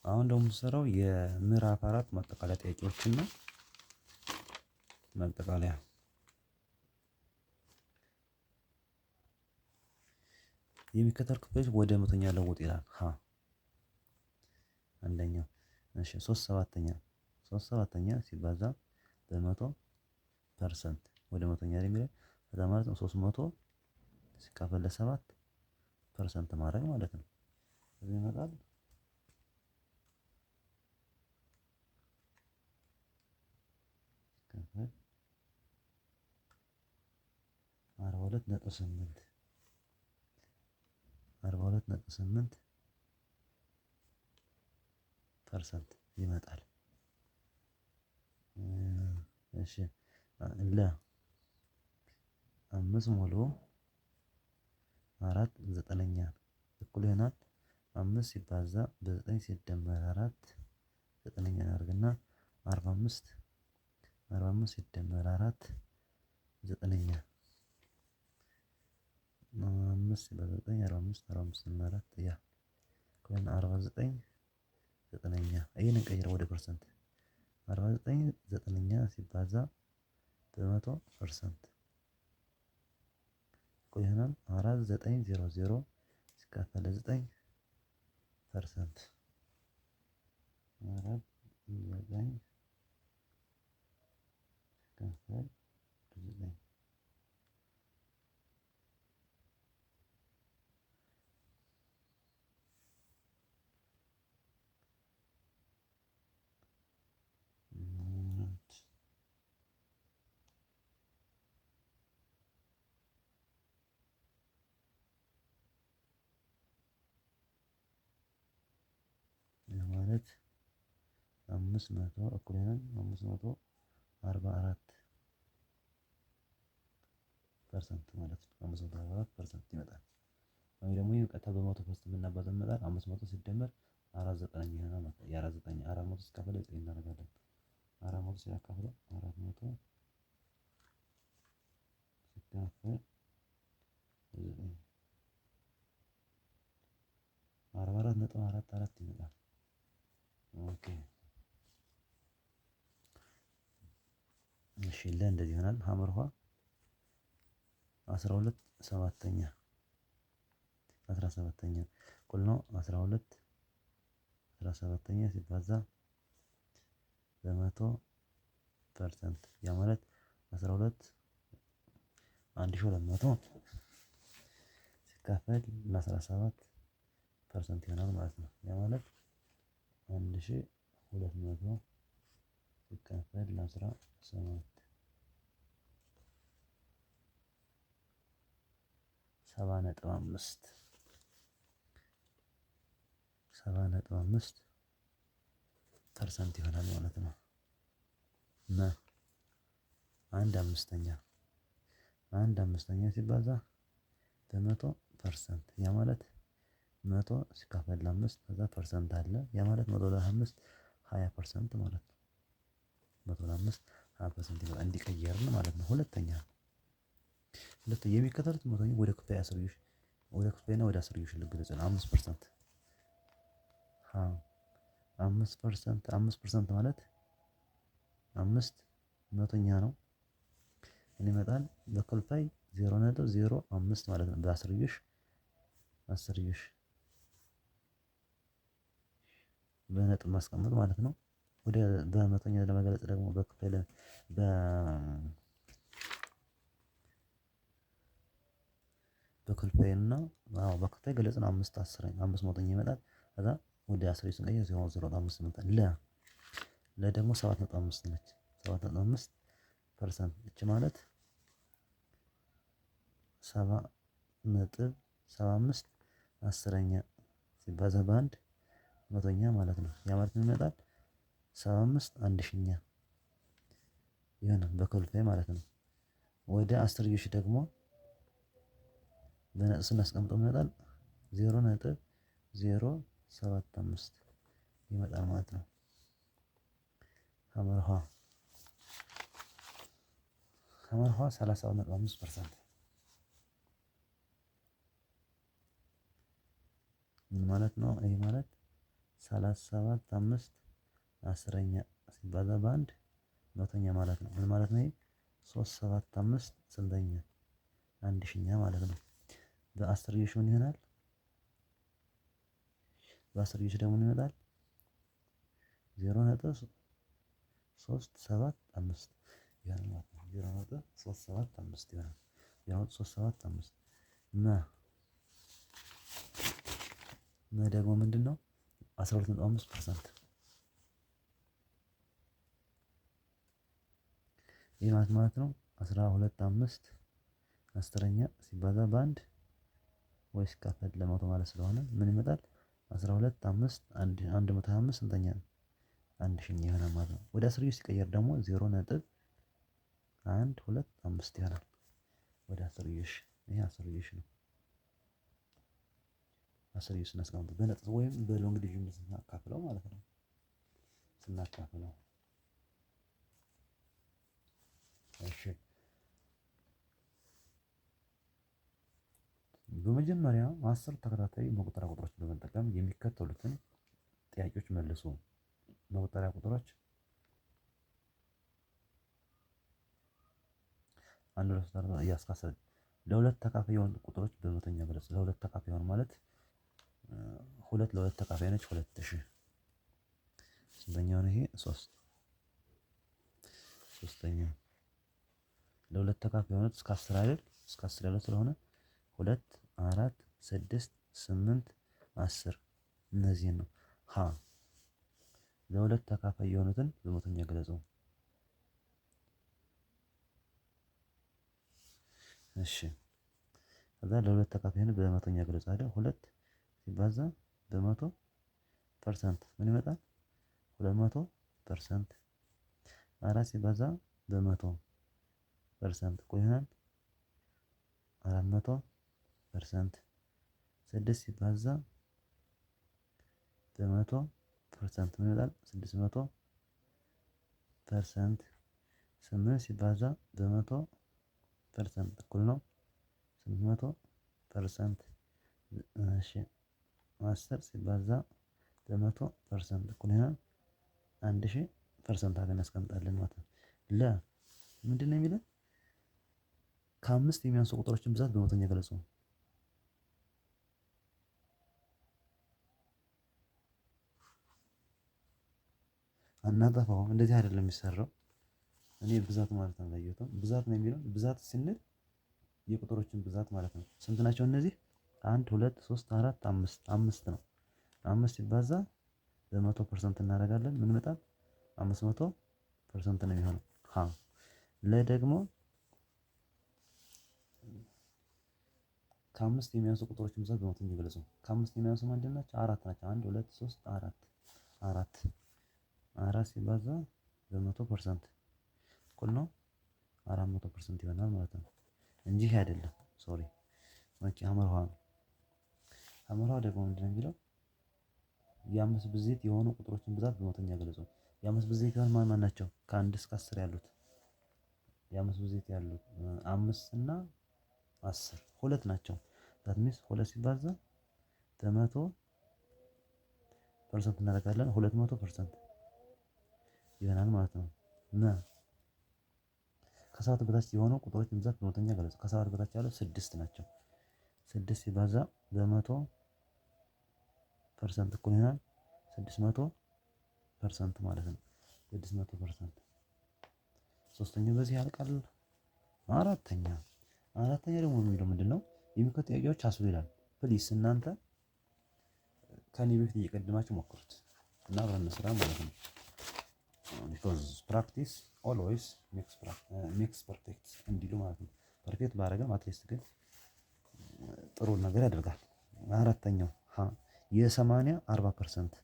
አሁን ደግሞ የምሰራው የምዕራፍ 4 ማጠቃለያ ጥያቄዎችን ነው። ማጠቃለያ የሚከተሉት ክፍሎች ወደ መቶኛ ለውጥ ይላል። አንደኛው እሺ 3/7 ሲባዛ በመቶ ፐርሰንት ወደ መቶኛ ላይ የሚለው ከዛ ማለት ነው 300 ሲካፈል ለ7% ማድረግ ማለት ነው። እዚህ ይመጣል 42.8 ፐርሰንት ይመጣል። እሺ ለ 5 ሙሉ 4/9 እኩል ይሆናል 5 ሲባዛ በ9 ሲደመር 4 9ኛ እናድርግና 45 ሲደመር 4 9ኛ 5 በ9 45 እና 4 ያ ከሆነ 49 9ኛ ይሄንን ቀይረው ወደ ፐርሰንት 49 9ኛ ሲባዛ በመቶ ፐርሰንት እኩል ይሆናል 4900 ሲካፈል ለ9 ፐርሰንት 49 ሲካፈል ለ9 ማለት 500 እኩል ይሆናል 544% ማለት ነው። 544% ይመጣል። ወይ ደግሞ ቀጥታ በመቶ ፐርሰንት የምናባዛው ይመጣል 500 ሲደመር 49 ይሆናል ማለት ነው። የ49 400 ሲካፈል 9 እናደርጋለን 400 ሲካፈል 400 ሲካፈል 9 44.44 ይመጣል። ኦኬ እሺ እንደዚህ ይሆናል። ሀመርኋ 12/7 እኩል ነው 12/17 ሲባዛ በመቶ ፐርሰንት ያ ማለት 12 1200 ሲካፈል ለ17% ይሆናል ማለት ነው። ያ ማለት 1200 ሲካፈል ለ17 7.5% ይሆናል ማለት ነው። እና 1/5 ሲባዛ በመቶ ፐርሰንት ያ ማለት 100 ሲካፈል ለ5 ከዛ ፐርሰንት አለ ያ ማለት 100 ለ5 20% ማለት ነው። 100 ለ5 20% ይመጣል እንዲቀየርን ማለት ነው። ሁለተኛ የሚከተሉት መቶኛ ወደ ክፍያ አስርዮሽ ወደ ክፍያና ወደ አስርዮሽ ልግለጽ ነው። 5% 5% ማለት 5 መቶኛ ነው። ምን ይመጣል በክፍልፋይ 0.05 ማለት ነው። በአስርዮሽ በነጥብ ማስቀመጥ ማለት ነው። ወደ በመቶኛ ለመግለጽ ደግሞ በክፍል በክፍልፋይ እና በክፍልፋይ ገለጽን 5 መቶኛ ይመጣል። ከዛ ወደ አስርዮሽ ስንቀይር 0.05 ይመጣል። ለ ደግሞ 7.5 ነች 7.5% እቺ ማለት 7.75 አስረኛ ሲባዛ በአንድ መቶኛ ማለት ነው። ያ ማለት ምን ይመጣል 75 አንድ ሺኛ ይሆናል በክፍልፋይ ማለት ነው። ወደ አስርዮሽ ደግሞ በነጥብ ስናስቀምጠው ምን ይመጣል 0.075 ይመጣል ማለት ነው። ሀመርኋ 30.5% ምን ማለት ነው? ይሄ ማለት 37.5 አስረኛ ሲባዛ በአንድ መቶኛ ማለት ነው። ምን ማለት ነው? ይሄ 375 ስንተኛ? አንድ ሺኛ ማለት ነው። በአስርዮሽ ምን ይሆናል? በአስርዮሽ ደግሞ ምን ይመጣል? 0.375 ይሆናል ማለት ነው። 0.375 ይሆናል። ያው 375 ደግሞ ምንድነው? 12.5%። ይህ ማለት ነው 12.5 አስረኛ ሲባዛ በአንድ ወይ ሲካፈል ለመቶ ማለት ስለሆነ ምን ይመጣል? 12.5 125 ስንተኛ ነው? አንድ ሺኛ ይሆናል ማለት ነው። ወደ አስርዮሽ ሲቀየር ደግሞ 0.125 ይሆናል። ወደ አስርዮሽ ይሄ አስርዮሽ ነው። አስርዮሽ ስናስቀምጥ በነጥብ ወይም በሎንግ ዲቪዥን ስናካፍለው ማለት ነው። ስናካፍለው እሺ በመጀመሪያ 10 ተከታታይ መቁጠሪያ ቁጥሮችን በመጠቀም የሚከተሉትን ጥያቄዎች መልሱ። መቁጠሪያ ቁጥሮች አንድ ሁለት ሶስት አራት እያስካሰል ለሁለት ተካፋይ የሆኑ ቁጥሮች በመቶኛ ገለጽ። ለሁለት ተካፋይ የሆኑ ማለት ሁለት ለሁለት ተካፋይ ነች 2000 ስንተኛው ነው? ይሄ 3 ሶስተኛ ለሁለት ተካፋይ የሆኑት እስከ 10 አይደል? እስከ 10 ያለው ስለሆነ 2 4 6 8 10 እነዚህን ነው። ሀ ለሁለት ተካፋይ የሆኑትን በመቶኛ ገለጹ። እሺ ከዛ ለሁለት ተካፋይ የሆነ በመቶኛ ገለጹ አይደል? 2 ሲባዛ በመቶ ፐርሰንት ምን ይመጣል? 200%። 4 ሲባዛ በመቶ ፐርሰንት እኮ ይሆናል 400%። 6 ሲባዛ በመቶ ፐርሰንት ምን ይመጣል? 600%። 8 ሲባዛ በመቶ ፐርሰንት እኩል ነው 800%። እሺ 10 ሲባዛ በመቶ ፐርሰንት እኩል ይሆናል 1000% አድርገን እናስቀምጣለን ማለት ነው። ለ ምንድነው የሚለው? ከአምስት የሚያንሱ ቁጥሮችን ብዛት በመቶኛ ገለጹ። አናጠፋውም። እንደዚህ አይደለም የሚሰራው። እኔ ብዛት ማለት ነው ያየሁት። ብዛት ነው የሚለው። ብዛት ስንል የቁጥሮችን ብዛት ማለት ነው። ስንት ናቸው እነዚህ? 1 2 3 4 5 5 ነው። 5 ሲባዛ በ100% እናደርጋለን ምን ይመጣል? 500% ነው የሚሆነው። ሀ ለ ደግሞ ከአምስት የሚያንሱ ቁጥሮችን ብዛት በመቶኛ ገለጹ። ከአምስት የሚያንሱ ምንድን ናቸው? አራት ናቸው። 1 2 3 4 4 ሲባዛ በ100% እኩል ነው 400% ይሆናል ማለት ነው እንጂ ይሄ አይደለም። ሶሪ ኦኬ ሐመርሃ ነው። ሐመርሃ ደግሞ ምንድን ነው የሚለው? የአምስት ብዜት የሆኑ ቁጥሮችን ብዛት በመቶኛ ገለጹ። የአምስት ብዜት የሆኑ ማን ማን ናቸው? ከአንድ እስከ 10 ያሉት የአምስት ብዜት ያሉት 5 እና 10 ሁለት ናቸው። ዛት ሚንስ ሁለት ሲባዛ በመቶ ፐርሰንት እናደርጋለን 200% ይሆናል ማለት ነው። ከሰባት በታች የሆኑ ቁጥሮችን ብዛት በመቶኛ ገለጹ። ከሰባት በታች ያሉት 6 ናቸው። 6 ሲባዛ በመቶ ፐርሰንት እኩል ይሆናል 600% ማለት ነው። 600%። ሶስተኛው በዚህ ያልቃል። አራተኛ ደግሞ የሚለው ምንድነው? የሚከተሉት ጥያቄዎች አስሉ ይላል። ፕሊስ እናንተ ከኔ በፊት እየቀደማችሁ ሞክሩት እና አብረን እንስራ ማለት ነው። ቢኮዝ ፕራክቲስ ኦልዌይስ ሜክስ ፐርፌክት እንዲሉ ማለት ነው። ፐርፌክት ባደረገም አትሊስት ግን ጥሩ ነገር ያደርጋል። አራተኛው ሀ የ80 40%።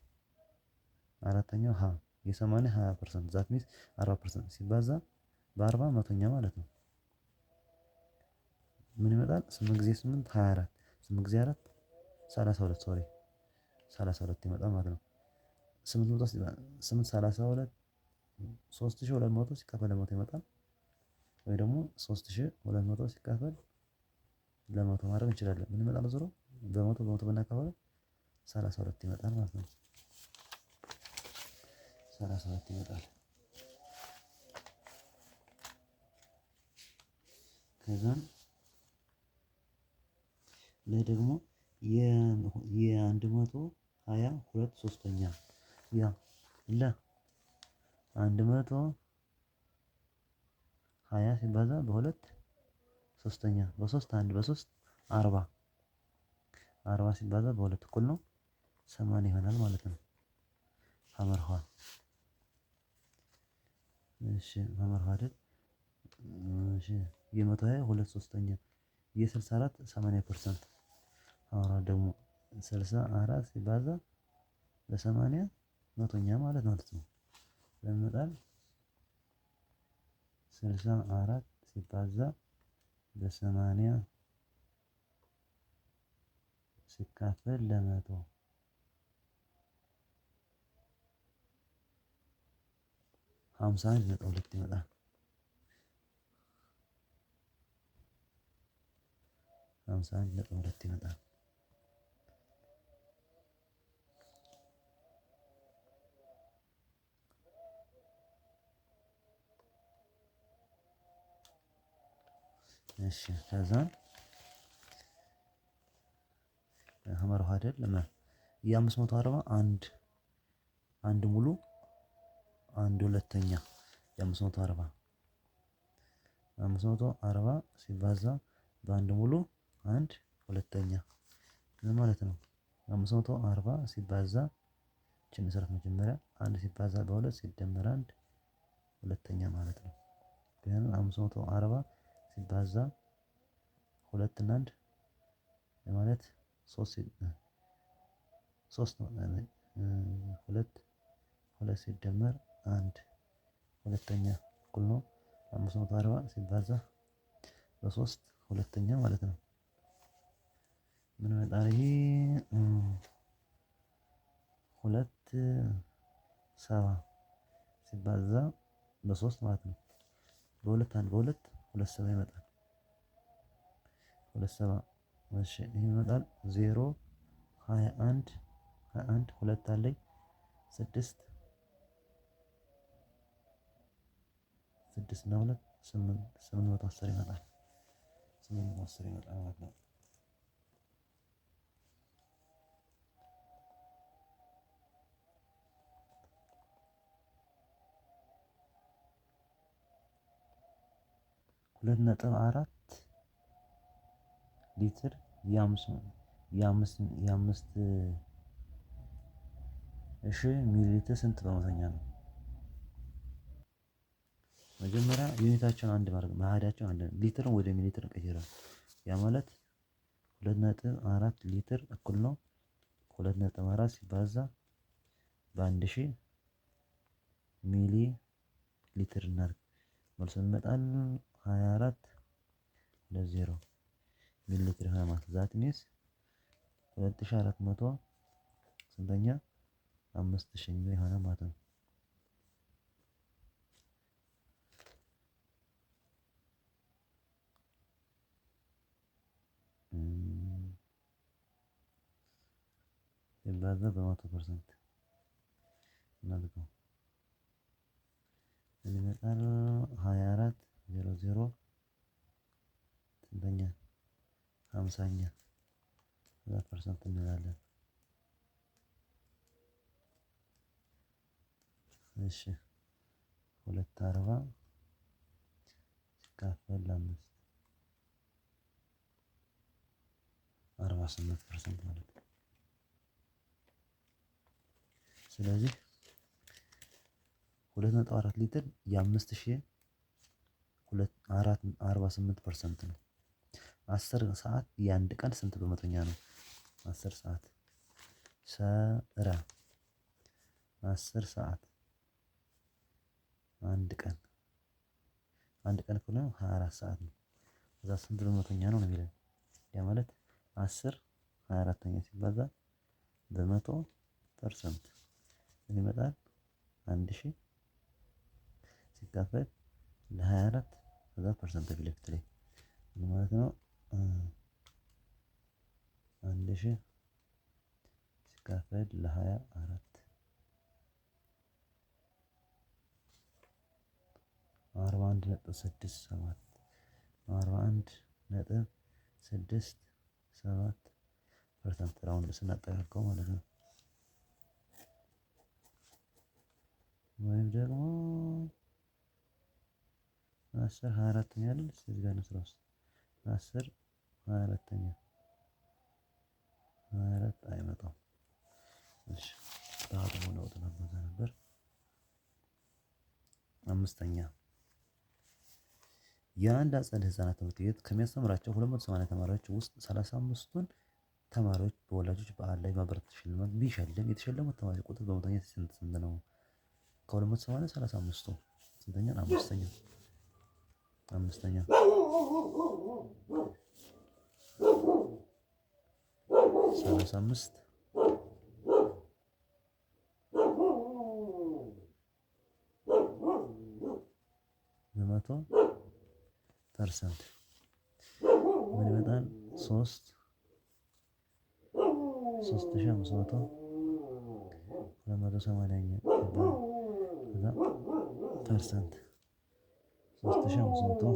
አራተኛው ሀ የ80 20% ዛት ሚንስ 40% ሲባዛ በ40 መቶኛ ማለት ነው ምን ይመጣል? 8 ጊዜ 8 24 8 ጊዜ 4 32 ሶሪ 32 ይመጣል ማለት ነው። 8 32 3200 ሲካፈል ለመቶ ይመጣል። ወይ ደግሞ 3200 ሲካፈል ለመቶ ማድረግ እንችላለን። ምን ይመጣል? ዞሮ በመቶ ብናካፍለው 32 ይመጣል ማለት ነው። 32 ይመጣል። ከዛም ላይ ደግሞ የ120 ሶስተኛ ያ ለ 120 ሲባዛ በሁለት ሶስተኛ በሶስት አንድ በሶስት 40 ሲባዛ በሁለት እኩል ነው 80 ይሆናል ማለት ነው። ሀመርኋ እሺ ሀመርኋ አይደል? እሺ የ120 ሁለት ሶስተኛ የ64 80%። ሀመርኋ ደግሞ 64 ሲባዛ በ80 መቶኛ ማለት ነው። ለምጣል 64 ሲባዛ በ80 ሲካፈል ለመቶ 51.2 ይመጣል። 51.2 ይመጣል። እሺ ከዛን ሀመርኋ አይደል? የ540 አንድ ሙሉ አንድ ሁለተኛ የ540 ሲባዛ በአንድ ሙሉ አንድ ሁለተኛ ምን ማለት ነው? 540 ሲባዛ እቺን መሰረት መጀመሪያ አንድ ሲባዛ በሁለት ሲደመር አንድ ሁለተኛ ማለት ነው። ግን 540 ሲባዛ ሁለት እና አንድ ማለት ሶስት ሁለት ሲደመር አንድ ሁለተኛ እኩል ነው 540 ሲባዛ በሶስት ሁለተኛ ማለት ነው። ምን መጣር ይሄ 270 ሲባዛ በሶስት ማለት ነው። በሁለት አንድ በሁለት 270 ይመጣል። 270 እሺ ይሄ ይመጣል 21 ሁለት አለኝ 6 እና 2 810 ይመጣል። 810 ይመጣል ማለት ነው። ሁለት ነጥብ አራት ሊትር የአምስት ሚሊ ሊትር ስንት በመቶኛ ነው? መጀመሪያ ዩኒታቸውን አንድ ማድረግ መሃዳቸውን አንድ ሊትርን ወደ ሚሊ ሊትር እንቀይራለን። ያ ማለት 2.4 ሊትር እኩል ነው 2.4 ሲባዛ በ1000 ሚሊ ሊትር እናድርግ። መልሱ ይመጣል 24 ሚሊ ሊትር ይሆናል ማለት ነው። ዛት ሚንስ 2400 ስንተኛ 5000 ይሆናል ማለት ነው። ሲባዛ በ100% እናድርገው ምን ይመጣል 24 ስንተኛ 50ኛ 100% እንላለን። እሺ 240 ሲካፈል ለ5 48% ማለት ነው። ስለዚህ 2.4 ሊትር የ5000 ነው። 10 ሰዓት የአንድ ቀን ስንት በመቶኛ ነው? 10 ሰዓት 10 ሰዓት አንድ ቀን ከሆነ 24 ሰዓት ነው። ከዛ ስንት በመቶኛ ነው የሚለው ያ ማለት 10 24ኛ ሲባዛ በ100% ምን ይመጣል? 1000 ሲካፈል ለ24 ከዛ ፐርሰንት ፊት ለፊት ላይ ምን ማለት ነው? 1000 ሲካፈል ለ24 41.67 41.67% ራውንድ ስናጠቃቀው ማለት ነው። ወይም ደግሞ 10/24 አይደል? እዚህ ጋር ነው 10/24 24 አይመጣም። እሺ ታዲያ ለውጥ ነበር። አምስተኛ የአንድ አጸደ ህፃናት ትምህርት ቤት ከሚያስተምራቸው 280 ተማሪዎች ውስጥ 35ቱን ተማሪዎች በወላጆች በዓል ላይ ማበረታቻ ሽልማት ቢሸልም የተሸለሙት ተማሪዎች ቁጥር በመቶኛ ስንት ነው? ከ280 35ቱ ስንተኛ? አምስተኛ 35 በመቶ ፐርሰንት ምን ይመጣል? 3500 280ኛ ከዛ ፐርሰንት 3500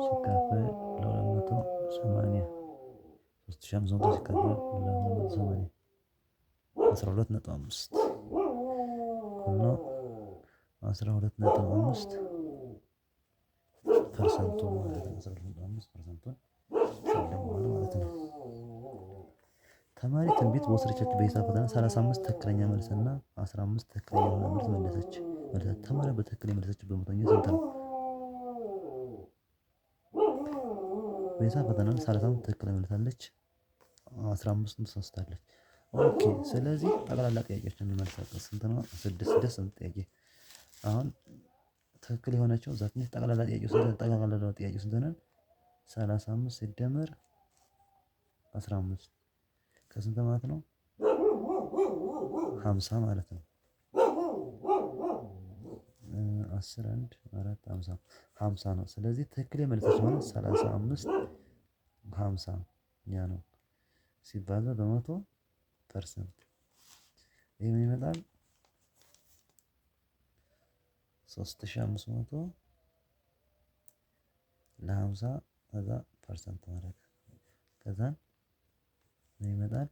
ሲካፈል ለ280 3500 ሲካፈል ለ280 12.5 እና 12.5% ማለት ነው። 12.5% ሸልመዋል ማለት ነው። ተማሪ ትንቢት በወሰደቻቸው በሂሳብ ፈተና 35 ትክክለኛ መልስና 15 ትክክለኛ መልስ መለሰች። ተማሪ በትክክል የመለሰችው በመቶኛ ስንት ነው? በሂሳብ ፈተና 35 ትክክል መልሳለች፣ 15ቱን ተሳስታለች። ኦኬ ስለዚህ ጠቅላላ ጥያቄዎችን እንመልሳለን። ስንት ነው? 6 ጥያቄ አሁን ትክክል የሆነችው ዛትኔ ጠቅላላ ጥያቄው ስንት ነው? 35 ሲደመር 15 ከስንት ማለት ነው? 50 ማለት ነው። 10 1 4 50 ነው። ስለዚህ ትክክል የመለሰች ማለት 35 50 ያ ነው ሲባዛ በ100%። ይሄ ምን ይመጣል? 3500 ለ50 ከዛ ፐርሰንት ማለት ከዛ ምን ይመጣል?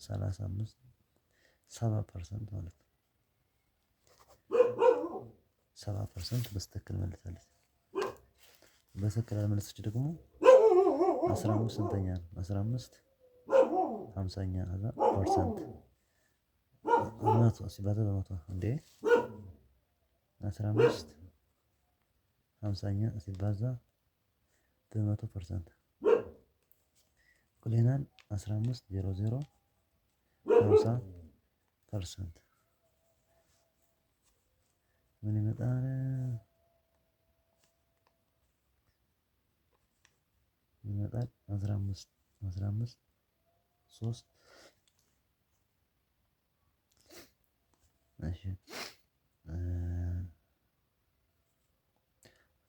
35 70% ማለት ነው። 70% በስትክክል መልሳለች። በትክክል ያልመለሰች ደግሞ 15 ስንተኛ ነው? 15 50ኛ ከዛ ፐርሰንት መቶ ሲባዛ በመቶ እንዴ 15 50ኛ ሲባዛ በ100% እኩል ይሆናል 15 00 50% ምን ይመጣል? ይመጣል 15 3 እሺ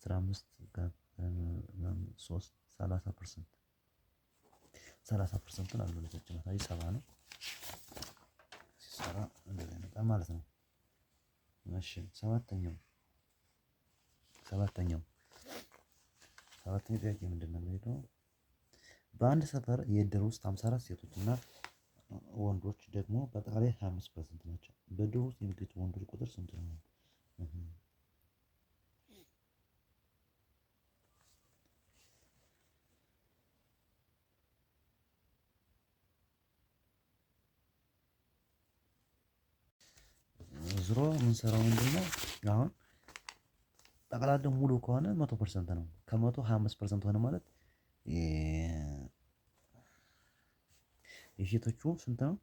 15 ጋር 3 30% 30%ን አልመለሰችም። አይ 70 ነው ሲሰራ እንደዚህ ይመጣል ማለት ነው። እሺ ሰባተኛው ጥያቄ ምንድነው የሚለው? በአንድ ሰፈር የእድር ውስጥ 54 ሴቶች እና ወንዶች ደግሞ በአጠቃላይ 25% ናቸው። በእድሩ ውስጥ የሚገኙ ወንዶች ቁጥር ስንት ነው? ዙሮ የምንሰራው ምንድነው? አሁን ጠቅላላ ሙሉ ከሆነ 100% ነው። ከመቶ 25% ሆነ ማለት የሴቶቹ ስንት ነው?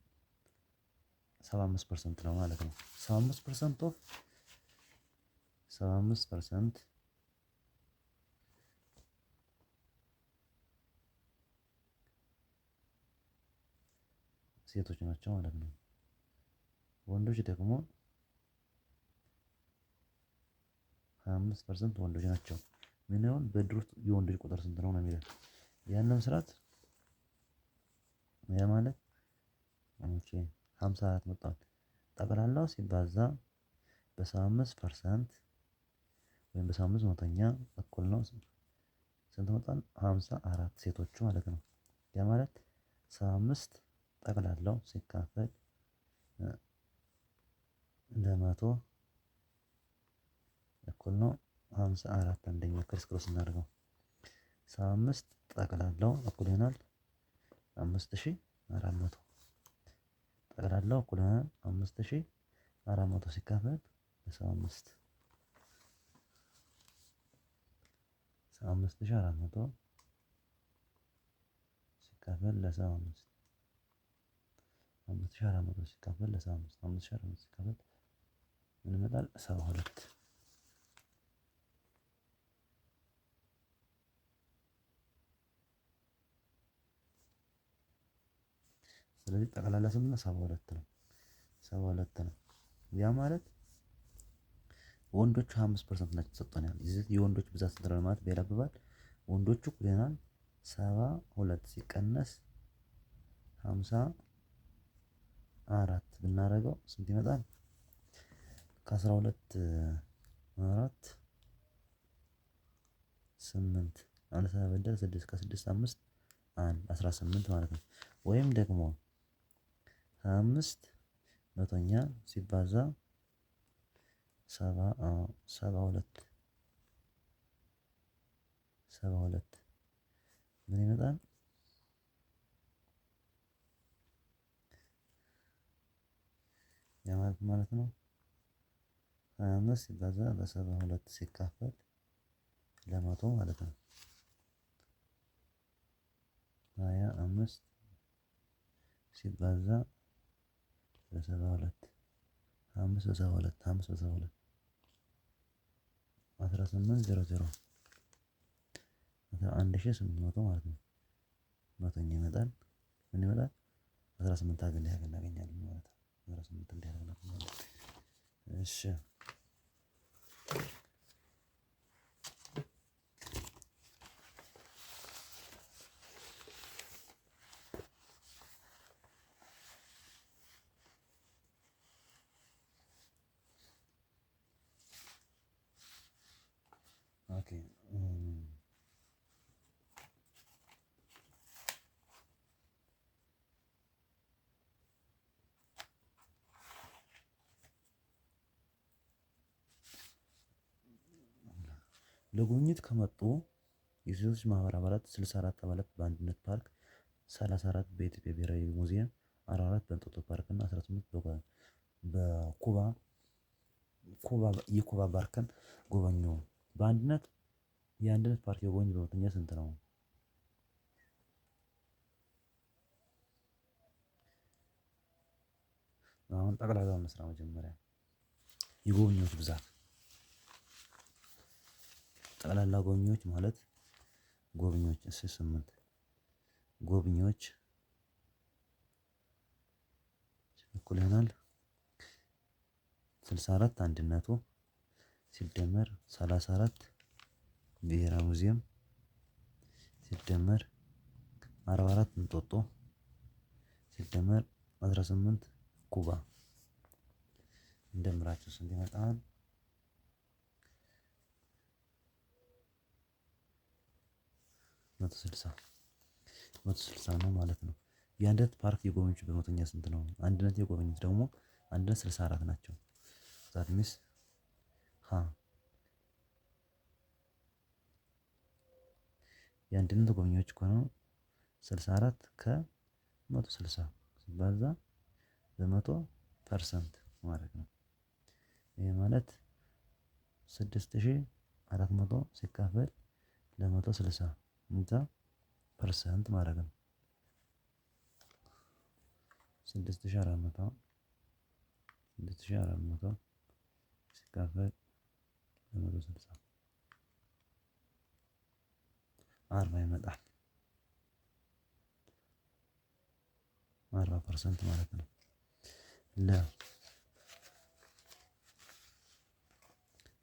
75% ነው ማለት ነው። 75% ኦፍ 75% ሴቶች ናቸው ማለት ነው። ወንዶች ደግሞ 25% ወንዶች ናቸው። ምን ይሁን በእድር ውስጥ የወንዶች ቁጥር ስንት ነው የሚለው ያንን መስራት ያ ማለት ኦኬ 54 መጣን ጠቅላላው ሲባዛ በ75% ወይም በ75 እኩል ነው ስንት መጣን? 54 ሴቶቹ ማለት ነው። ያ ማለት 75 ጠቅላላው ሲካፈል ለመቶ እኩል ነው 54። አንደኛ ክርስክሮስ እናድርገው 75 ጠቅላላው እኩል ይሆናል 5400። ጠቅላላው እኩል ይሆናል 5400 ሲካፈል ለ75 5400 ሲካፈል ለ75 5400 ሲካፈል ለ75 5400 ሲካፈል ምን ይመጣል? 72። ስለዚህ ጠቅላላ ስንት ነው? 72 ነው። 72 ነው። ያ ማለት ወንዶቹ 25% ናቸው ተሰጥቶናል። የወንዶች ብዛት ስንት ነው ማለት በሌላ ወንዶቹ እኩል ይሆናል 72 ሲቀነስ 54 ብናደርገው ስንት ይመጣል? ከ12 4 8 አንድ ሳበደል 6 ከ6 5 1 18 ማለት ነው። ወይም ደግሞ 25 መቶኛ ሲባዛ 72 ምን ይመጣል? ያ ማለት ነው 25 ሲባዛ በ72 ሲካፈል ለመቶ ማለት ነው። 25 ሲባዛ በ72 5 በ72 5 በ72 1800 1800 ማለት ነው። መቶኛ ይመጣል። ምን ይመጣል? 18 እናገኛለን ማለት ነው። 18 እናገኛለን። እሺ ኦኬ ለጉብኝት ከመጡ የሴቶች ማህበር አባላት 64 አባላት በአንድነት ፓርክ፣ 34 በኢትዮጵያ ብሔራዊ ሙዚየም፣ 44 በእንጦጦ ፓርክ እና 18 በኩባ የኩባ ፓርክን ጎበኙ። በአንድነት የአንድነት ፓርክ የጎበኙ በመቶኛ ስንት ነው? አሁን ጠቅላላውን እንስራ። መጀመሪያ የጎብኚዎች ብዛት ጠቅላላ ጎብኚዎች ማለት ጎብኚዎች 8 ጎብኚዎች እኩል ይሆናል 64 አንድነቱ ሲደመር 34 ብሔራዊ ሙዚየም ሲደመር 44 እንጦጦ ሲደመር 18 ኩባ እንደምራቸው ስንት ይመጣል? 160 ነው ማለት ነው። የአንድነት ፓርክ የጎበኙት በመቶኛ ስንት ነው? አንድነት የጎበኙት ደግሞ አንድነት 64 ናቸው። ዛት ሚስ የአንድነት ጎብኚዎች ከሆኑ 64 ከ160 ሲባዛ በ100% ማለት ነው። ይሄ ማለት 6400 ሲካፈል ለ160 ፐርሰንት ማለት ነው። 6400 ሲካፈል ለ160 40 ይመጣል። 40% ማለት ነው።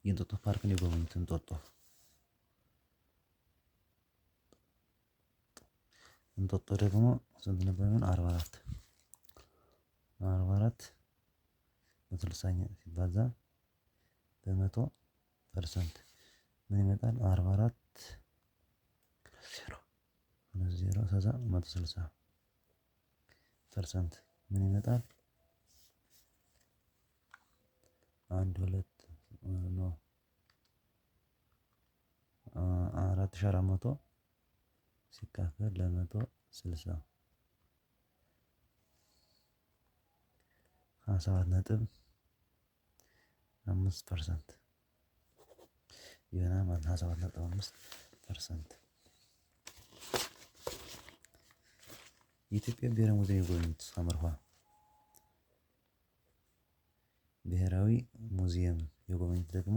የእንጦጦ ፓርክን የጎበኙት እንጦጦ ደግሞ ስንት ነበር? 44 ስልሳኛ ሲባዛ በመቶ ፐርሰንት ምን ይመጣል? 44 ዜሮ ዜሮ ከዛ 160 ፐርሰንት ምን ይመጣል? 4400 ሲካፈል ለ160 27.5% ይሆናል ማለት ነው። 27.5%። የኢትዮጵያ ብሔራዊ ሙዚየም የጎበኙት ሳመርኋ ብሔራዊ ሙዚየም የጎበኙት ደግሞ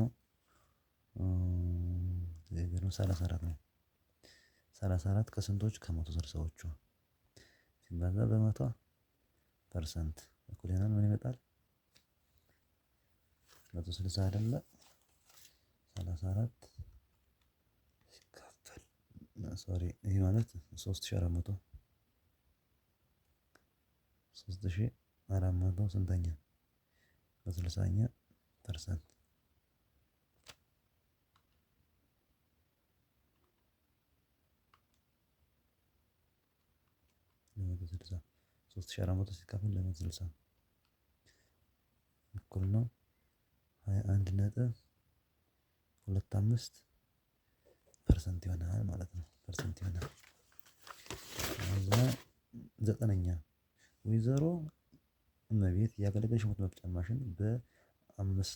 34 ነው። 34 ከስንቶች ከ160ዎቹ ሲባዛ በመቶ ፐርሰንት እኩል ይሆናል ምን ይመጣል? 160 አይደለ 34 ሲካፈል ሶሪ ይሄ ማለት 3400 ስንተኛ በ60ኛ ፐርሰንት 3400 ሲካፈል ለ160 እኩል ነው 21.25% ይሆናል ማለት ነው። ፐርሰንት ይሆናል። ከዛ 9ኛ ወይዘሮ እመቤት ያገለገለ ሽንኩርት መፍጫ ማሽን በ500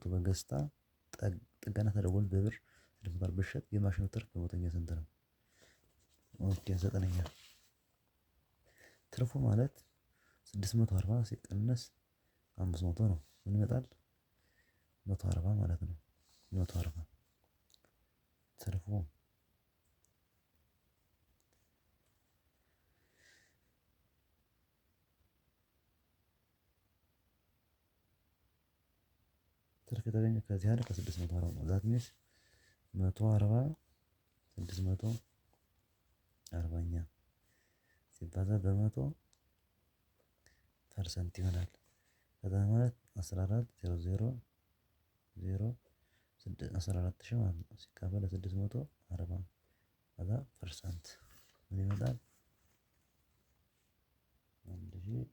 ብር ገዝታ ጥገና ተደርጎል በብር 600 ብትሸጥ የማሽኑ ትርፍ በመቶኛ ስንት ነው? ኦኬ 9ኛ ትርፉ ማለት 640 ሲቀነስ 500 ነው። ምን ይመጣል? 140 ማለት ነው። 140 ትርፉ ትርፍ የተገኘው ከዚህ አይደል ከ640 ነው። ዛት ሚንስ 140 640ኛ ሲባዛ በመቶ ፐርሰንት ይሆናል። ከዛ ማለት 14 14000 ማለት ነው ሲካፈል ለ640 ከዛ ፐርሰንት ምን ይመጣል? 14000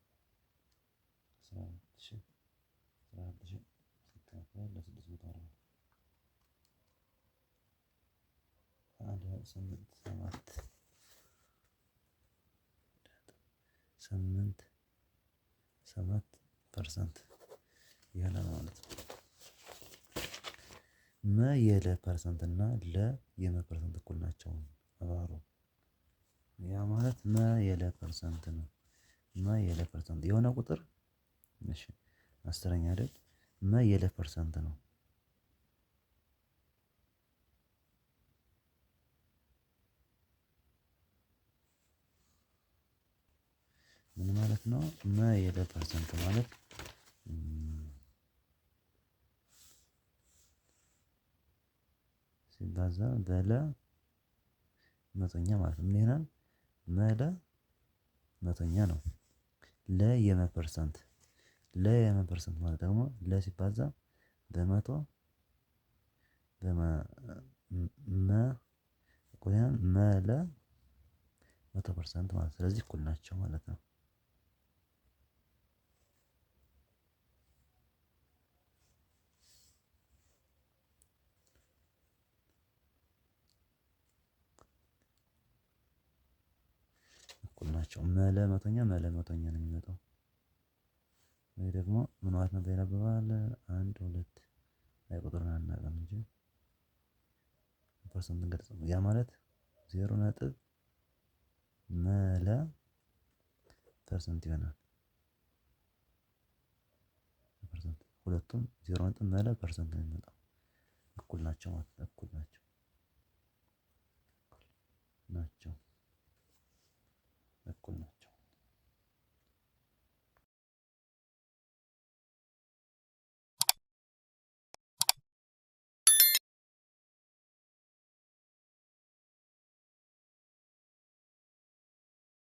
ሲካፈል ለ640 7% ይሆናል ማለት ነው። መ የለ ፐርሰንት እና ለ የመ ፐርሰንት እኩል ናቸው። አባሩ ያ ማለት መ የለ ፐርሰንት ነው። መ የለ ፐርሰንት የሆነ ቁጥር እሺ 10ኛ አይደል መ የለ ፐርሰንት ነው። ምን ማለት ነው? መ የለ ፐርሰንት ማለት ሲባዛ በለ መቶኛ ማለት ነው። ምን ይሆናል? መለ መቶኛ ነው። ለ የመ ፐርሰንት ማለት ደግሞ ለ ሲባዛ በመቶ መ እኩል ይሆናል መለ 100% ማለት ስለዚህ እኩል ናቸው ማለት ነው። እኩል ናቸው መለ መቶኛ ነው የሚመጣው። ወይ ደግሞ ምን ማለት ነው? ይነበባል 1 2 ላይ ቁጥሩን አናውቅም እንጂ ፐርሰንት እንገልጽ ያ ማለት 0 ነጥብ መለ ፐርሰንት ይሆናል። ሁለቱም 0 ነጥብ መለ ፐርሰንት ነው የሚመጣው። እኩል ናቸው ማለት ነው። እኩል ናቸው እኩል ነው።